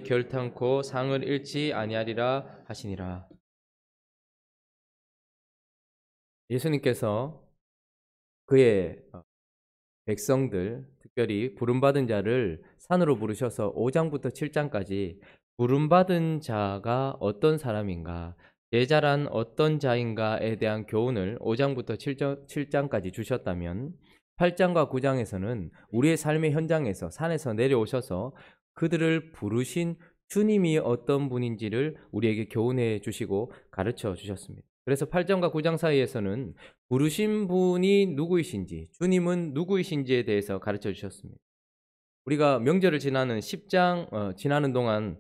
결탄코 상을 잃지 아니하리라 하시니라. 예수님께서 그의 백성들, 특별히 부름받은 자를 산으로 부르셔서 5장부터 7장까지 부름받은 자가 어떤 사람인가, 제자란 어떤 자인가에 대한 교훈을 5장부터 7장까지 주셨다면 8장과 9장에서는 우리의 삶의 현장에서 산에서 내려오셔서 그들을 부르신 주님이 어떤 분인지를 우리에게 교훈해 주시고 가르쳐 주셨습니다. 그래서 8장과 9장 사이에서는 부르신 분이 누구이신지, 주님은 누구이신지에 대해서 가르쳐 주셨습니다. 우리가 명절을 지나는 10장 지나는 동안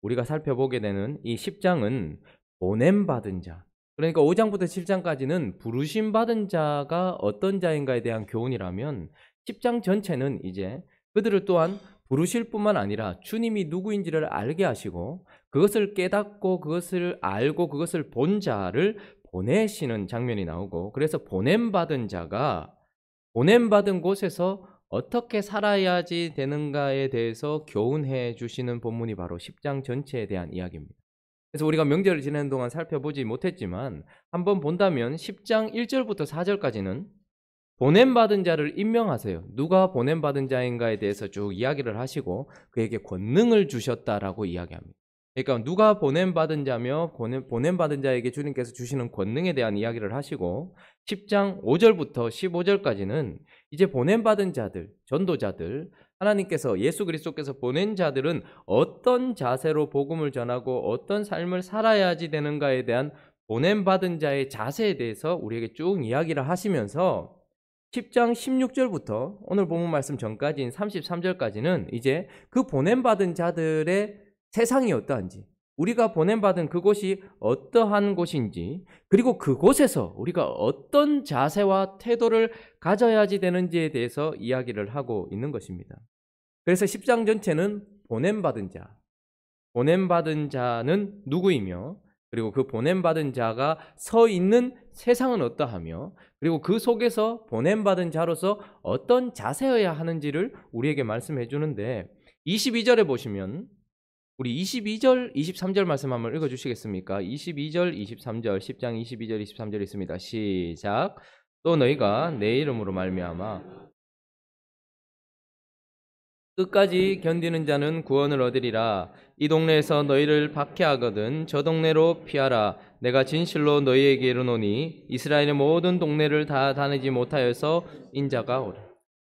우리가 살펴보게 되는 이 10장은 보냄받은 자, 그러니까 5장부터 7장까지는 부르심 받은 자가 어떤 자인가에 대한 교훈이라면 10장 전체는 이제 그들을 또한 부르실 뿐만 아니라 주님이 누구인지를 알게 하시고 그것을 깨닫고 그것을 알고 그것을 본 자를 보내시는 장면이 나오고, 그래서 보냄받은 자가 보냄받은 곳에서 어떻게 살아야지 되는가에 대해서 교훈해 주시는 본문이 바로 10장 전체에 대한 이야기입니다. 그래서 우리가 명절을 지내는 동안 살펴보지 못했지만 한번 본다면 10장 1절부터 4절까지는 보냄받은 자를 임명하세요. 누가 보냄받은 자인가에 대해서 쭉 이야기를 하시고 그에게 권능을 주셨다라고 이야기합니다. 그러니까 누가 보냄받은 자며 보냄받은 자에게 주님께서 주시는 권능에 대한 이야기를 하시고 10장 5절부터 15절까지는 이제 보냄받은 자들, 전도자들, 하나님께서 예수 그리스도께서 보낸 자들은 어떤 자세로 복음을 전하고 어떤 삶을 살아야지 되는가에 대한 보냄받은 자의 자세에 대해서 우리에게 쭉 이야기를 하시면서 10장 16절부터 오늘 본문 말씀 전까지인 33절까지는 이제 그 보냄받은 자들의 세상이 어떠한지, 우리가 보냄받은 그곳이 어떠한 곳인지, 그리고 그곳에서 우리가 어떤 자세와 태도를 가져야지 되는지에 대해서 이야기를 하고 있는 것입니다. 그래서 10장 전체는 보냄받은 자, 보냄받은 자는 누구이며, 그리고 그 보냄받은 자가 서 있는 세상은 어떠하며, 그리고 그 속에서 보냄받은 자로서 어떤 자세여야 하는지를 우리에게 말씀해 주는데, 22절에 보시면 우리 22절, 23절 말씀 한번 읽어주시겠습니까? 22절, 23절, 10장 22절, 23절 있습니다. 시작. 또 너희가 내 이름으로 말미암아 끝까지 견디는 자는 구원을 얻으리라. 이 동네에서 너희를 박해하거든 저 동네로 피하라. 내가 진실로 너희에게 이르노니 이스라엘의 모든 동네를 다 다니지 못하여서 인자가 오라.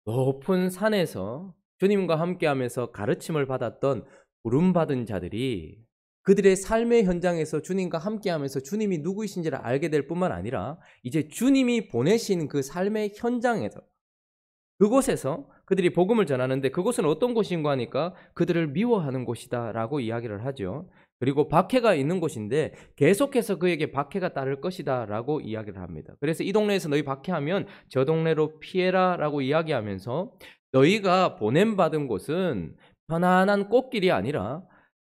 높은 산에서 주님과 함께하면서 가르침을 받았던 부름받은 자들이 그들의 삶의 현장에서 주님과 함께하면서 주님이 누구이신지를 알게 될 뿐만 아니라 이제 주님이 보내신 그 삶의 현장에서, 그곳에서 그들이 복음을 전하는데 그곳은 어떤 곳인가 하니까 그들을 미워하는 곳이다 라고 이야기를 하죠. 그리고 박해가 있는 곳인데 계속해서 그에게 박해가 따를 것이다 라고 이야기를 합니다. 그래서 이 동네에서 너희 박해하면 저 동네로 피해라 라고 이야기하면서 너희가 보냄받은 곳은 편안한 꽃길이 아니라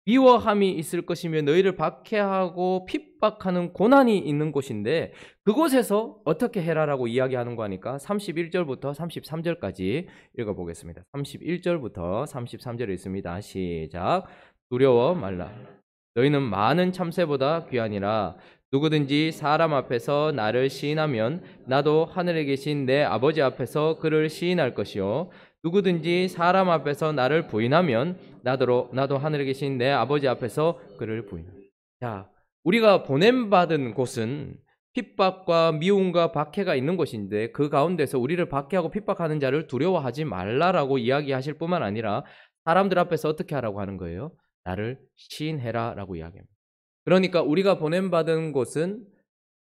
미워함이 있을 것이며 너희를 박해하고 핍박하는 고난이 있는 곳인데 그곳에서 어떻게 해라라고 이야기하는 거 하니까 31절부터 33절까지 읽어보겠습니다. 31절부터 33절에 있습니다. 시작. 두려워 말라. 너희는 많은 참새보다 귀하니라. 누구든지 사람 앞에서 나를 시인하면 나도 하늘에 계신 내 아버지 앞에서 그를 시인할 것이요 누구든지 사람 앞에서 나를 부인하면 나도 하늘에 계신 내 아버지 앞에서 그를 부인한다. 자, 우리가 보냄받은 곳은 핍박과 미움과 박해가 있는 곳인데 그 가운데서 우리를 박해하고 핍박하는 자를 두려워하지 말라라고 이야기하실 뿐만 아니라 사람들 앞에서 어떻게 하라고 하는 거예요? 나를 시인해라 라고 이야기합니다. 그러니까 우리가 보냄받은 곳은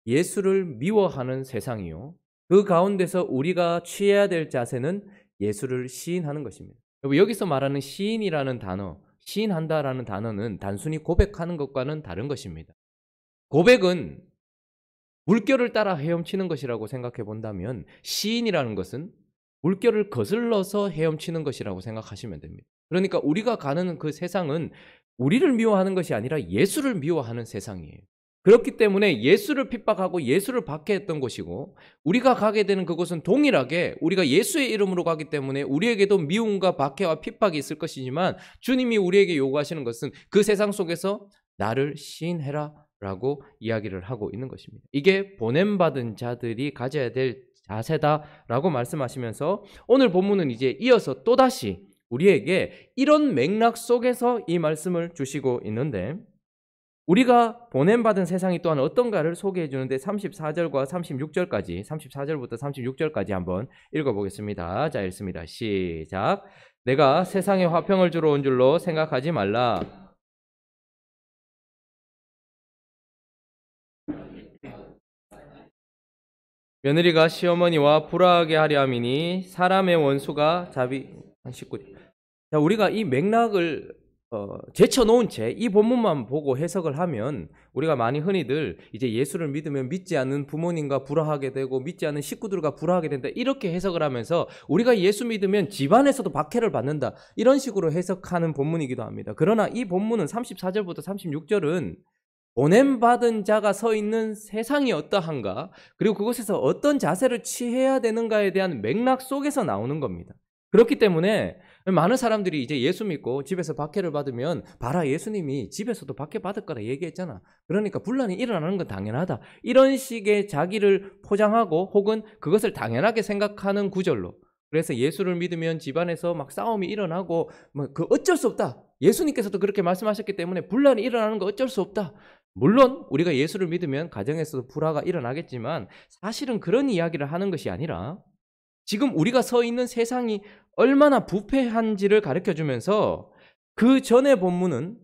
예수를 미워하는 세상이요, 그 가운데서 우리가 취해야 될 자세는 예수를 시인하는 것입니다. 여기서 말하는 시인이라는 단어, 시인한다라는 단어는 단순히 고백하는 것과는 다른 것입니다. 고백은 물결을 따라 헤엄치는 것이라고 생각해 본다면 시인이라는 것은 물결을 거슬러서 헤엄치는 것이라고 생각하시면 됩니다. 그러니까 우리가 가는 그 세상은 우리를 미워하는 것이 아니라 예수를 미워하는 세상이에요. 그렇기 때문에 예수를 핍박하고 예수를 박해했던 곳이고, 우리가 가게 되는 그곳은 동일하게 우리가 예수의 이름으로 가기 때문에 우리에게도 미움과 박해와 핍박이 있을 것이지만, 주님이 우리에게 요구하시는 것은 그 세상 속에서 나를 시인해라 라고 이야기를 하고 있는 것입니다. 이게 보냄받은 자들이 가져야 될 자세다라고 말씀하시면서, 오늘 본문은 이제 이어서 또다시 우리에게 이런 맥락 속에서 이 말씀을 주시고 있는데, 우리가 보냄받은 세상이 또한 어떤가를 소개해 주는데 34절과 36절까지, 34절부터 36절까지 한번 읽어보겠습니다. 자, 읽습니다. 시작. 내가 세상에 화평을 주러 온 줄로 생각하지 말라. 며느리가 시어머니와 불화하게 하려 함이니 사람의 원수가 자비. 19절. 자, 우리가 이 맥락을 제쳐놓은 채 이 본문만 보고 해석을 하면, 우리가 많이 흔히들 이제 예수를 믿으면 믿지 않는 부모님과 불화하게 되고 믿지 않는 식구들과 불화하게 된다, 이렇게 해석을 하면서 우리가 예수 믿으면 집안에서도 박해를 받는다, 이런 식으로 해석하는 본문이기도 합니다. 그러나 이 본문은 34절부터 36절은 보냄받은 자가 서 있는 세상이 어떠한가, 그리고 그곳에서 어떤 자세를 취해야 되는가에 대한 맥락 속에서 나오는 겁니다. 그렇기 때문에 많은 사람들이 이제 예수 믿고 집에서 박해를 받으면, 봐라, 예수님이 집에서도 박해 받을 거라 얘기했잖아, 그러니까 분란이 일어나는 건 당연하다, 이런 식의 자기를 포장하고 혹은 그것을 당연하게 생각하는 구절로, 그래서 예수를 믿으면 집안에서 막 싸움이 일어나고 그 어쩔 수 없다, 예수님께서도 그렇게 말씀하셨기 때문에 분란이 일어나는 거 어쩔 수 없다. 물론 우리가 예수를 믿으면 가정에서도 불화가 일어나겠지만, 사실은 그런 이야기를 하는 것이 아니라 지금 우리가 서 있는 세상이 얼마나 부패한지를 가르쳐주면서, 그 전에 본문은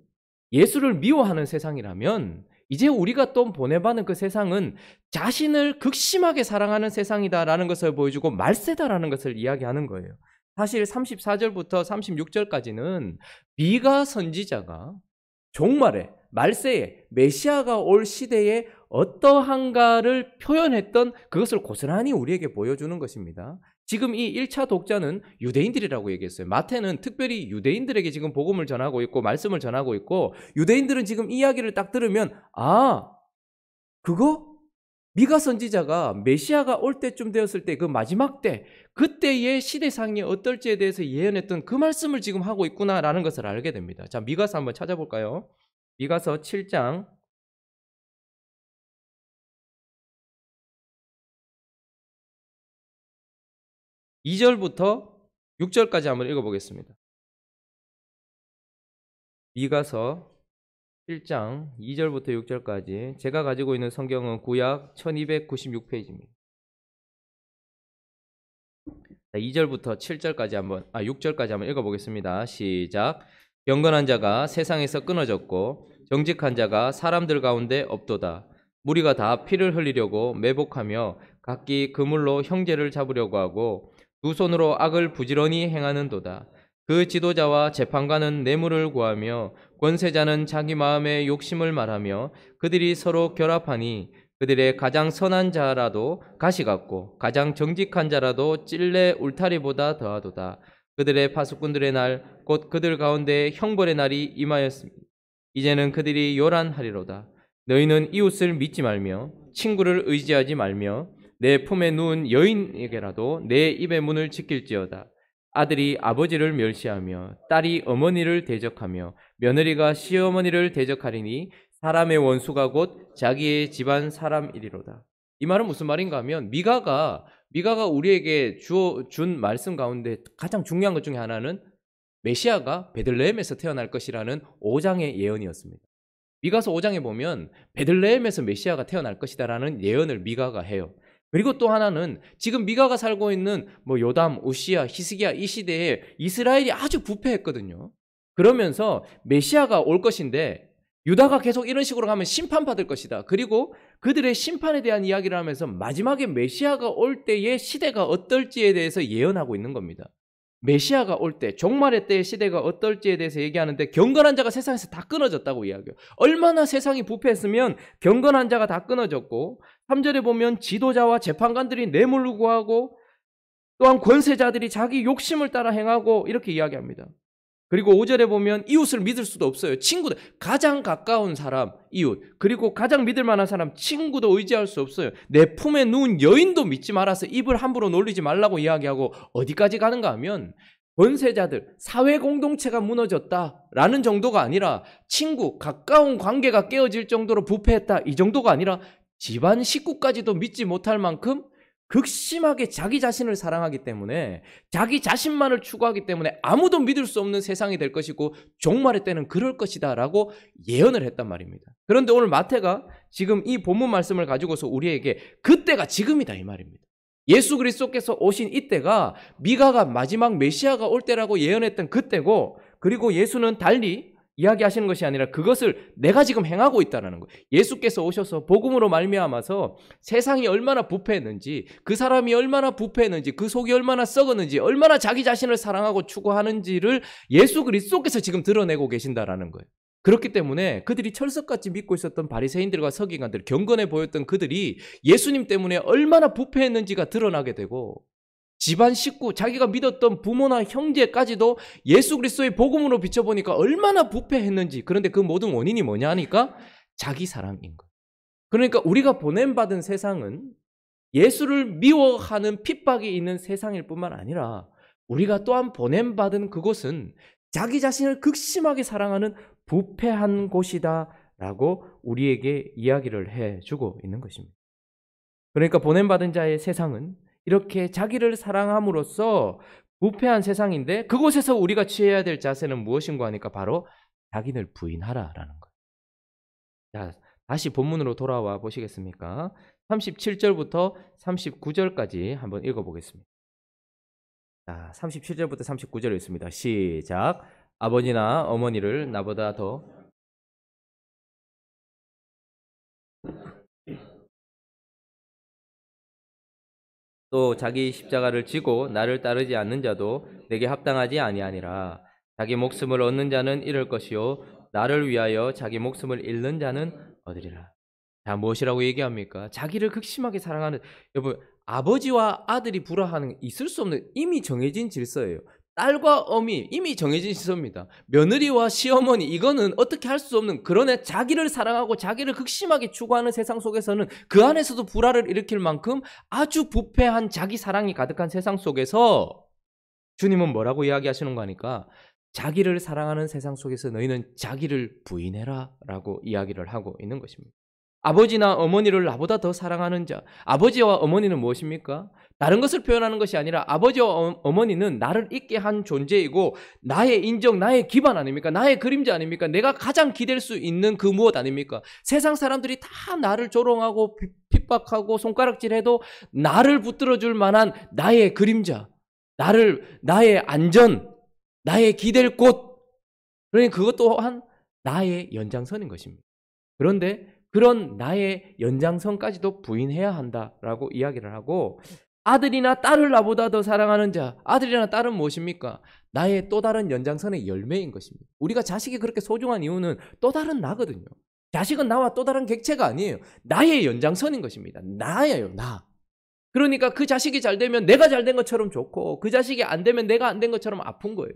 예수를 미워하는 세상이라면 이제 우리가 또 보내받는 그 세상은 자신을 극심하게 사랑하는 세상이다라는 것을 보여주고 말세다라는 것을 이야기하는 거예요. 사실 34절부터 36절까지는 미가 선지자가 종말에, 말세에, 메시아가 올 시대에 어떠한가를 표현했던 그것을 고스란히 우리에게 보여주는 것입니다. 지금 이 1차 독자는 유대인들이라고 얘기했어요. 마태는 특별히 유대인들에게 지금 복음을 전하고 있고 말씀을 전하고 있고, 유대인들은 지금 이야기를 딱 들으면, 아, 그거? 미가 선지자가 메시아가 올 때쯤 되었을 때, 그 마지막 때, 그때의 시대상이 어떨지에 대해서 예언했던 그 말씀을 지금 하고 있구나라는 것을 알게 됩니다. 자, 미가서 한번 찾아볼까요? 미가서 7장 2절부터 6절까지 한번 읽어보겠습니다. 미가서 7장 2절부터 6절까지, 제가 가지고 있는 성경은 구약 1296페이지입니다. 2절부터 7절까지 한번, 6절까지 한번 읽어보겠습니다. 시작. 경건한 자가 세상에서 끊어졌고 정직한 자가 사람들 가운데 없도다. 무리가 다 피를 흘리려고 매복하며 각기 그물로 형제를 잡으려고 하고 두 손으로 악을 부지런히 행하는도다. 그 지도자와 재판관은 뇌물을 구하며 권세자는 자기 마음의 욕심을 말하며 그들이 서로 결합하니 그들의 가장 선한 자라도 가시 같고 가장 정직한 자라도 찔레 울타리보다 더하도다. 그들의 파수꾼들의 날 곧 그들 가운데 형벌의 날이 임하였습니다. 이제는 그들이 요란하리로다. 너희는 이웃을 믿지 말며 친구를 의지하지 말며 내 품에 누운 여인에게라도 내 입의 문을 지킬지어다. 아들이 아버지를 멸시하며 딸이 어머니를 대적하며 며느리가 시어머니를 대적하리니 사람의 원수가 곧 자기의 집안 사람이리로다. 이 말은 무슨 말인가 하면, 미가가 우리에게 준 말씀 가운데 가장 중요한 것 중에 하나는 메시아가 베들레헴에서 태어날 것이라는 5장의 예언이었습니다. 미가서 5장에 보면 베들레헴에서 메시아가 태어날 것이다라는 예언을 미가가 해요. 그리고 또 하나는 지금 미가가 살고 있는 요담, 우시야, 히스기야 이 시대에 이스라엘이 아주 부패했거든요. 그러면서 메시아가 올 것인데 유다가 계속 이런 식으로 가면 심판받을 것이다. 그리고 그들의 심판에 대한 이야기를 하면서 마지막에 메시아가 올 때의 시대가 어떨지에 대해서 예언하고 있는 겁니다. 메시아가 올 때, 종말의 때의 시대가 어떨지에 대해서 얘기하는데 경건한 자가 세상에서 다 끊어졌다고 이야기해요. 얼마나 세상이 부패했으면 경건한 자가 다 끊어졌고, 3절에 보면 지도자와 재판관들이 뇌물을 구하고 또한 권세자들이 자기 욕심을 따라 행하고 이렇게 이야기합니다. 그리고 5절에 보면 이웃을 믿을 수도 없어요. 친구들, 가장 가까운 사람, 이웃, 그리고 가장 믿을 만한 사람, 친구도 의지할 수 없어요. 내 품에 누운 여인도 믿지 말아서 입을 함부로 놀리지 말라고 이야기하고 어디까지 가는가 하면 권세자들, 사회 공동체가 무너졌다라는 정도가 아니라 친구, 가까운 관계가 깨어질 정도로 부패했다 이 정도가 아니라 집안 식구까지도 믿지 못할 만큼 극심하게 자기 자신을 사랑하기 때문에 자기 자신만을 추구하기 때문에 아무도 믿을 수 없는 세상이 될 것이고 종말의 때는 그럴 것이다 라고 예언을 했단 말입니다. 그런데 오늘 마태가 지금 이 본문 말씀을 가지고서 우리에게 그때가 지금이다 이 말입니다. 예수 그리스도께서 오신 이때가 미가가 마지막 메시아가 올 때라고 예언했던 그때고, 그리고 예수는 달리 이야기하시는 것이 아니라 그것을 내가 지금 행하고 있다는 거예요. 예수께서 오셔서 복음으로 말미암아서 세상이 얼마나 부패했는지, 그 사람이 얼마나 부패했는지, 그 속이 얼마나 썩었는지, 얼마나 자기 자신을 사랑하고 추구하는지를 예수 그리스도께서 지금 드러내고 계신다라는 거예요. 그렇기 때문에 그들이 철석같이 믿고 있었던 바리새인들과 서기관들, 경건해 보였던 그들이 예수님 때문에 얼마나 부패했는지가 드러나게 되고, 집안 식구, 자기가 믿었던 부모나 형제까지도 예수 그리스도의 복음으로 비춰보니까 얼마나 부패했는지. 그런데 그 모든 원인이 뭐냐 하니까 자기 사랑인 거예요. 그러니까 우리가 보냄받은 세상은 예수를 미워하는 핍박이 있는 세상일 뿐만 아니라 우리가 또한 보냄받은 그곳은 자기 자신을 극심하게 사랑하는 부패한 곳이다 라고 우리에게 이야기를 해주고 있는 것입니다. 그러니까 보냄받은 자의 세상은 이렇게 자기를 사랑함으로써 부패한 세상인데, 그곳에서 우리가 취해야 될 자세는 무엇인가 하니까 바로 자기를 부인하라라는 거예요. 자, 다시 본문으로 돌아와 보시겠습니까? 37절부터 39절까지 한번 읽어보겠습니다. 자, 37절부터 39절 읽습니다. 시작. 아버지나 어머니를 나보다 더 또 자기 십자가를 지고 나를 따르지 않는 자도 내게 합당하지 아니하니라. 자기 목숨을 얻는 자는 잃을 것이요 나를 위하여 자기 목숨을 잃는 자는 얻으리라. 자, 무엇이라고 얘기합니까? 자기를 극심하게 사랑하는, 여러분, 아버지와 아들이 불화하는 있을 수 없는 이미 정해진 질서예요. 딸과 어미 이미 정해진 질서입니다. 며느리와 시어머니 이거는 어떻게 할 수 없는, 그러나 자기를 사랑하고 자기를 극심하게 추구하는 세상 속에서는 그 안에서도 불화를 일으킬 만큼 아주 부패한 자기 사랑이 가득한 세상 속에서 주님은 뭐라고 이야기하시는 거 하니까 자기를 사랑하는 세상 속에서 너희는 자기를 부인해라 라고 이야기를 하고 있는 것입니다. 아버지나 어머니를 나보다 더 사랑하는 자, 아버지와 어머니는 무엇입니까? 다른 것을 표현하는 것이 아니라 아버지와 어머니는 나를 있게 한 존재이고 나의 인정, 나의 기반 아닙니까? 나의 그림자 아닙니까? 내가 가장 기댈 수 있는 그 무엇 아닙니까? 세상 사람들이 다 나를 조롱하고 핍박하고 손가락질해도 나를 붙들어줄 만한 나의 그림자, 나의 안전, 나의 기댈 곳, 그러니 그것 또한 나의 연장선인 것입니다. 그런데 그런 나의 연장선까지도 부인해야 한다라고 이야기를 하고, 아들이나 딸을 나보다 더 사랑하는 자, 아들이나 딸은 무엇입니까? 나의 또 다른 연장선의 열매인 것입니다. 우리가 자식이 그렇게 소중한 이유는 또 다른 나거든요. 자식은 나와 또 다른 객체가 아니에요. 나의 연장선인 것입니다. 나예요, 나. 그러니까 그 자식이 잘 되면 내가 잘 된 것처럼 좋고, 그 자식이 안 되면 내가 안 된 것처럼 아픈 거예요.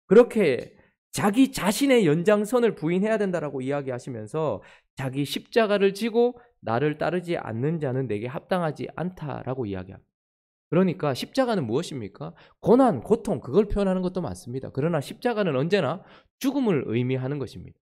그렇게 자기 자신의 연장선을 부인해야 된다라고 이야기하시면서 자기 십자가를 지고 나를 따르지 않는 자는 내게 합당하지 않다라고 이야기합니다. 그러니까 십자가는 무엇입니까? 고난, 고통, 그걸 표현하는 것도 많습니다. 그러나 십자가는 언제나 죽음을 의미하는 것입니다.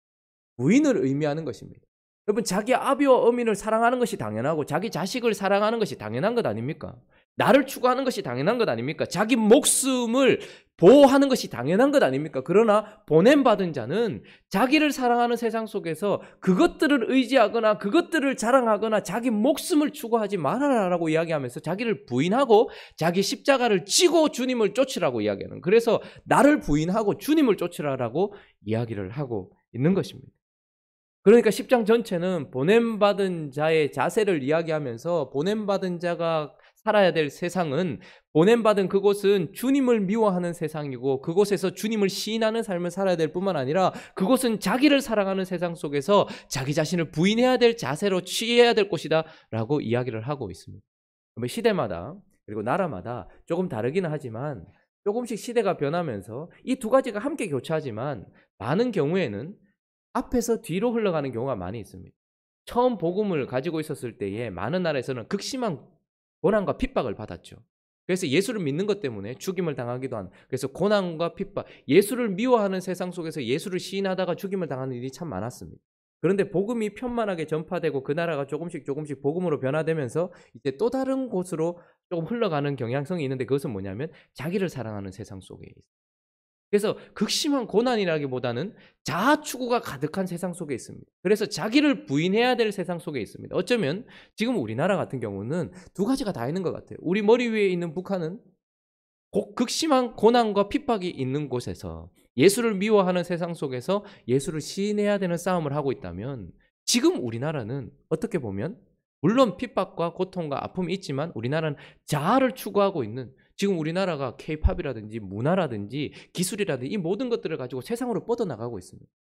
부인을 의미하는 것입니다. 여러분, 자기 아비와 어미를 사랑하는 것이 당연하고 자기 자식을 사랑하는 것이 당연한 것 아닙니까? 나를 추구하는 것이 당연한 것 아닙니까? 자기 목숨을 보호하는 것이 당연한 것 아닙니까? 그러나 보냄받은 자는 자기를 사랑하는 세상 속에서 그것들을 의지하거나 그것들을 자랑하거나 자기 목숨을 추구하지 말아라라고 이야기하면서 자기를 부인하고 자기 십자가를 지고 주님을 쫓으라고 이야기하는, 그래서 나를 부인하고 주님을 쫓으라라고 이야기를 하고 있는 것입니다. 그러니까 10장 전체는 보냄받은 자의 자세를 이야기하면서 보냄받은 자가 살아야 될 세상은, 보냄받은 그곳은 주님을 미워하는 세상이고 그곳에서 주님을 시인하는 삶을 살아야 될 뿐만 아니라 그곳은 자기를 사랑하는 세상 속에서 자기 자신을 부인해야 될 자세로 취해야 될 곳이다 라고 이야기를 하고 있습니다. 시대마다 그리고 나라마다 조금 다르기는 하지만 조금씩 시대가 변하면서 이 두 가지가 함께 교차하지만 많은 경우에는 앞에서 뒤로 흘러가는 경우가 많이 있습니다. 처음 복음을 가지고 있었을 때에 많은 나라에서는 극심한 고난과 핍박을 받았죠. 그래서 예수를 믿는 것 때문에 죽임을 당하기도 한, 그래서 고난과 핍박, 예수를 미워하는 세상 속에서 예수를 시인하다가 죽임을 당하는 일이 참 많았습니다. 그런데 복음이 편만하게 전파되고 그 나라가 조금씩 복음으로 변화되면서 이제 또 다른 곳으로 조금 흘러가는 경향성이 있는데, 그것은 뭐냐면 자기를 사랑하는 세상 속에 있어요. 그래서 극심한 고난이라기보다는 자아 추구가 가득한 세상 속에 있습니다. 그래서 자기를 부인해야 될 세상 속에 있습니다. 어쩌면 지금 우리나라 같은 경우는 두 가지가 다 있는 것 같아요. 우리 머리 위에 있는 북한은 극심한 고난과 핍박이 있는 곳에서 예수를 미워하는 세상 속에서 예수를 시인해야 되는 싸움을 하고 있다면, 지금 우리나라는 어떻게 보면 물론 핍박과 고통과 아픔이 있지만 우리나라는 자아를 추구하고 있는, 지금 우리나라가 K-팝이라든지 문화라든지 기술이라든지 이 모든 것들을 가지고 세상으로 뻗어나가고 있습니다.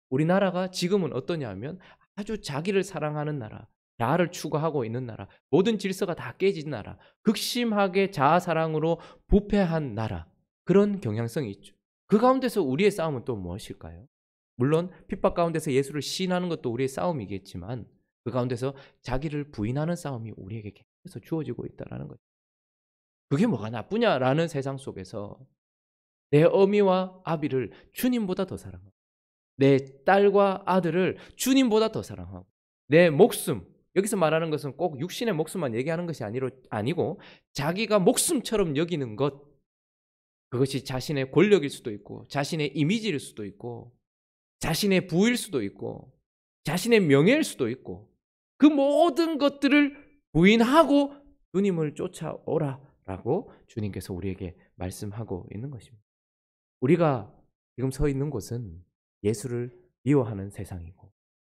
우리나라가 지금은 어떠냐 하면 아주 자기를 사랑하는 나라, 자아를 추구하고 있는 나라, 모든 질서가 다 깨진 나라, 극심하게 자아 사랑으로 부패한 나라, 그런 경향성이 있죠. 그 가운데서 우리의 싸움은 또 무엇일까요? 물론 핍박 가운데서 예수를 시인하는 것도 우리의 싸움이겠지만 그 가운데서 자기를 부인하는 싸움이 우리에게 계속해서 주어지고 있다는 거죠. 그게 뭐가 나쁘냐라는 세상 속에서 내 어미와 아비를 주님보다 더 사랑하고, 내 딸과 아들을 주님보다 더 사랑하고, 내 목숨, 여기서 말하는 것은 꼭 육신의 목숨만 얘기하는 것이 아니고 자기가 목숨처럼 여기는 것, 그것이 자신의 권력일 수도 있고 자신의 이미지일 수도 있고 자신의 부일 수도 있고 자신의 명예일 수도 있고, 그 모든 것들을 부인하고 주님을 쫓아오라라고 주님께서 우리에게 말씀하고 있는 것입니다. 우리가 지금 서 있는 곳은 예수를 미워하는 세상이고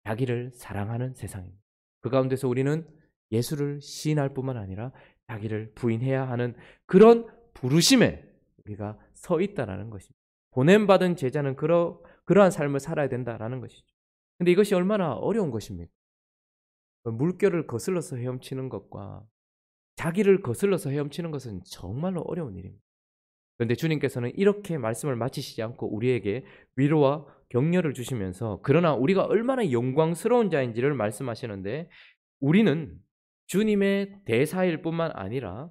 자기를 사랑하는 세상입니다. 그 가운데서 우리는 예수를 시인할 뿐만 아니라 자기를 부인해야 하는 그런 부르심에 우리가 서 있다라는 것입니다. 보냄받은 제자는 그러한 삶을 살아야 된다라는 것이죠. 근데 이것이 얼마나 어려운 것입니까? 물결을 거슬러서 헤엄치는 것과 자기를 거슬러서 헤엄치는 것은 정말로 어려운 일입니다. 그런데 주님께서는 이렇게 말씀을 마치시지 않고 우리에게 위로와 격려를 주시면서, 그러나 우리가 얼마나 영광스러운 자인지를 말씀하시는데, 우리는 주님의 대사일 뿐만 아니라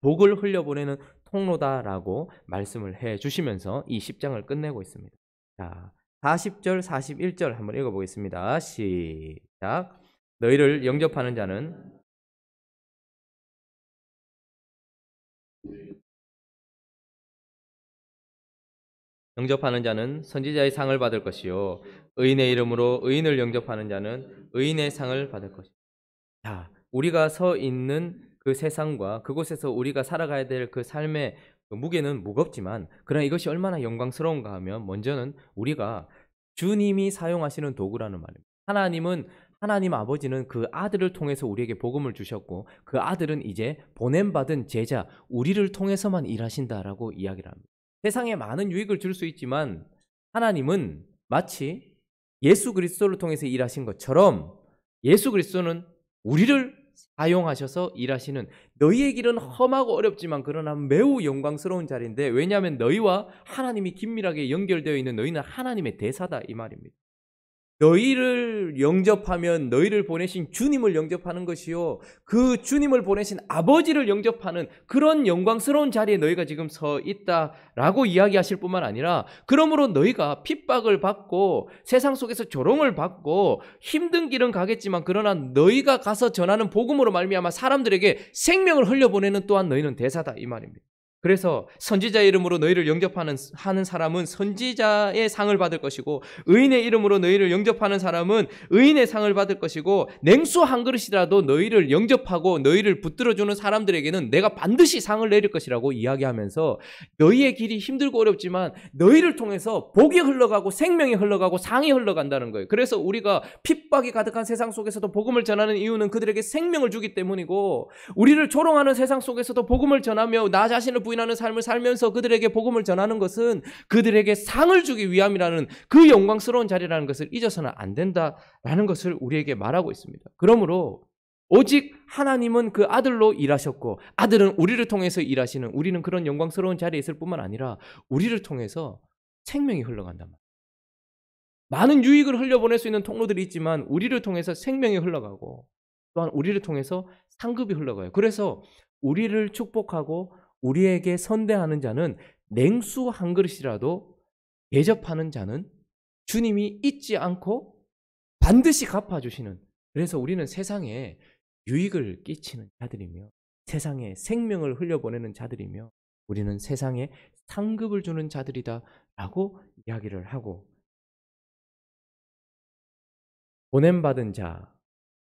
복을 흘려보내는 통로다라고 말씀을 해주시면서 이 10장을 끝내고 있습니다. 자, 40절, 41절 한번 읽어보겠습니다. 시작. 너희를 영접하는 자는 선지자의 상을 받을 것이요, 의인의 이름으로 의인을 영접하는 자는 의인의 상을 받을 것이다. 자, 우리가 서 있는 그 세상과 그곳에서 우리가 살아가야 될 그 삶의 그 무게는 무겁지만, 그러나 이것이 얼마나 영광스러운가 하면, 먼저는 우리가 주님이 사용하시는 도구라는 말입니다. 하나님 아버지는 그 아들을 통해서 우리에게 복음을 주셨고, 그 아들은 이제 보냄받은 제자, 우리를 통해서만 일하신다라고 이야기를 합니다. 세상에 많은 유익을 줄 수 있지만 하나님은 마치 예수 그리스도를 통해서 일하신 것처럼 예수 그리스도는 우리를 사용하셔서 일하시는, 너희의 길은 험하고 어렵지만 그러나 매우 영광스러운 자리인데, 왜냐하면 너희와 하나님이 긴밀하게 연결되어 있는, 너희는 하나님의 대사다 이 말입니다. 너희를 영접하면 너희를 보내신 주님을 영접하는 것이요, 그 주님을 보내신 아버지를 영접하는 그런 영광스러운 자리에 너희가 지금 서 있다라고 이야기하실 뿐만 아니라, 그러므로 너희가 핍박을 받고 세상 속에서 조롱을 받고 힘든 길은 가겠지만, 그러나 너희가 가서 전하는 복음으로 말미암아 사람들에게 생명을 흘려보내는 또한 너희는 대사다 이 말입니다. 그래서 선지자의 이름으로 너희를 영접하는 사람은 선지자의 상을 받을 것이고, 의인의 이름으로 너희를 영접하는 사람은 의인의 상을 받을 것이고, 냉수 한 그릇이라도 너희를 영접하고 너희를 붙들어주는 사람들에게는 내가 반드시 상을 내릴 것이라고 이야기하면서, 너희의 길이 힘들고 어렵지만 너희를 통해서 복이 흘러가고 생명이 흘러가고 상이 흘러간다는 거예요. 그래서 우리가 핍박이 가득한 세상 속에서도 복음을 전하는 이유는 그들에게 생명을 주기 때문이고, 우리를 조롱하는 세상 속에서도 복음을 전하며 나 자신을 부인하는 삶을 살면서 그들에게 복음을 전하는 것은 그들에게 상을 주기 위함이라는, 그 영광스러운 자리라는 것을 잊어서는 안 된다라는 것을 우리에게 말하고 있습니다. 그러므로 오직 하나님은 그 아들로 일하셨고 아들은 우리를 통해서 일하시는, 우리는 그런 영광스러운 자리에 있을 뿐만 아니라 우리를 통해서 생명이 흘러간단 말이에요. 많은 유익을 흘려보낼 수 있는 통로들이 있지만 우리를 통해서 생명이 흘러가고 또한 우리를 통해서 상급이 흘러가요. 그래서 우리를 축복하고 우리에게 선대하는 자는 냉수 한 그릇이라도 대접하는 자는 주님이 잊지 않고 반드시 갚아주시는, 그래서 우리는 세상에 유익을 끼치는 자들이며 세상에 생명을 흘려보내는 자들이며 우리는 세상에 상급을 주는 자들이다 라고 이야기를 하고, 보냄받은 자,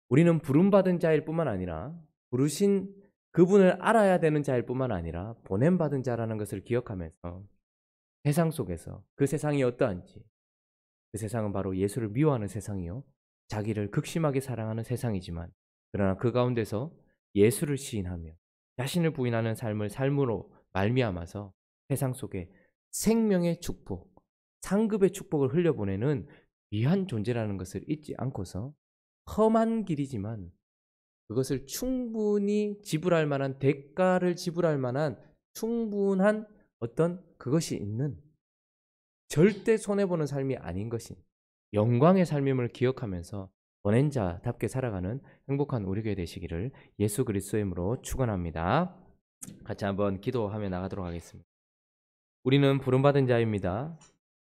우리는 부름받은 자일 뿐만 아니라 부르신 그분을 알아야 되는 자일 뿐만 아니라 보냄받은 자라는 것을 기억하면서 세상 속에서, 그 세상이 어떠한지, 그 세상은 바로 예수를 미워하는 세상이요 자기를 극심하게 사랑하는 세상이지만, 그러나 그 가운데서 예수를 시인하며 자신을 부인하는 삶을 삶으로 말미암아서 세상 속에 생명의 축복, 상급의 축복을 흘려보내는 귀한 존재라는 것을 잊지 않고서 험한 길이지만 그것을 충분히 지불할 만한, 대가를 지불할 만한 충분한 어떤 그것이 있는, 절대 손해보는 삶이 아닌 것인 영광의 삶임을 기억하면서 보낸 자답게 살아가는 행복한 우리 교회 되시기를 예수 그리스도의 이름으로 축원합니다. 같이 한번 기도하며 나가도록 하겠습니다. 우리는 부름받은 자입니다.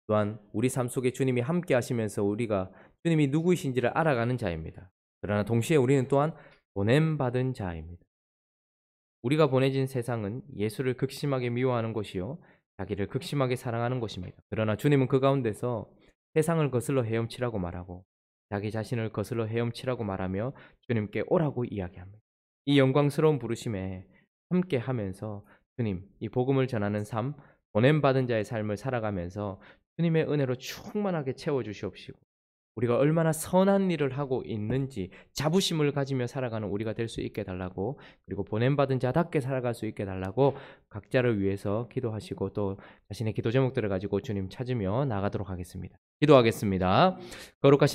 또한 우리 삶 속에 주님이 함께 하시면서 우리가 주님이 누구이신지를 알아가는 자입니다. 그러나 동시에 우리는 또한 보냄받은 자입니다. 우리가 보내진 세상은 예수를 극심하게 미워하는 곳이요 자기를 극심하게 사랑하는 곳입니다. 그러나 주님은 그 가운데서 세상을 거슬러 헤엄치라고 말하고 자기 자신을 거슬러 헤엄치라고 말하며 주님께 오라고 이야기합니다. 이 영광스러운 부르심에 함께 하면서 주님, 이 복음을 전하는 삶, 보냄받은 자의 삶을 살아가면서 주님의 은혜로 충만하게 채워주시옵시고 우리가 얼마나 선한 일을 하고 있는지 자부심을 가지며 살아가는 우리가 될 수 있게 달라고, 그리고 보냄받은 자답게 살아갈 수 있게 달라고 각자를 위해서 기도하시고 또 자신의 기도 제목들을 가지고 주님 찾으며 나가도록 하겠습니다. 기도하겠습니다. 거룩하신